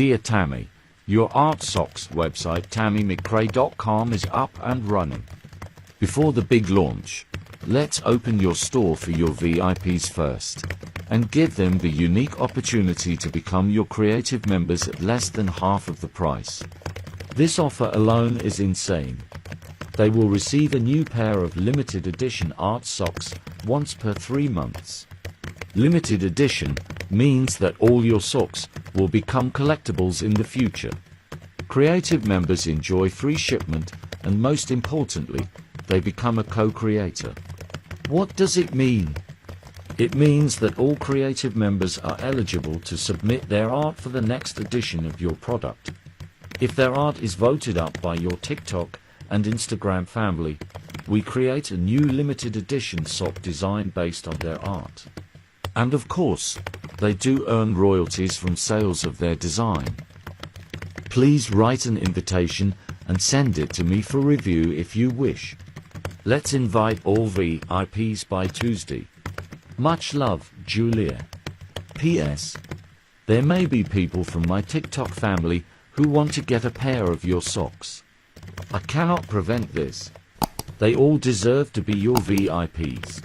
Dear Tammy, your art socks website tammymcrae.com is up and running. Before the big launch, let's open your store for your VIPs first, and give them the unique opportunity to become your creative members at less than half of the price. This offer alone is insane. They will receive a new pair of limited edition art socks once per 3 months. Limited edition means that all your socks will become collectibles in the future. Creative members enjoy free shipment, and most importantly, they become a co-creator. What does it mean? It means that all creative members are eligible to submit their art for the next edition of your product. If their art is voted up by your TikTok and Instagram family, we create a new limited edition sock design based on their art. And of course, they do earn royalties from sales of their design. Please write an invitation and send it to me for review if you wish. Let's invite all VIPs by Tuesday. Much love, Julia. P.S. There may be people from my TikTok family who want to get a pair of your socks. I cannot prevent this. They all deserve to be your VIPs.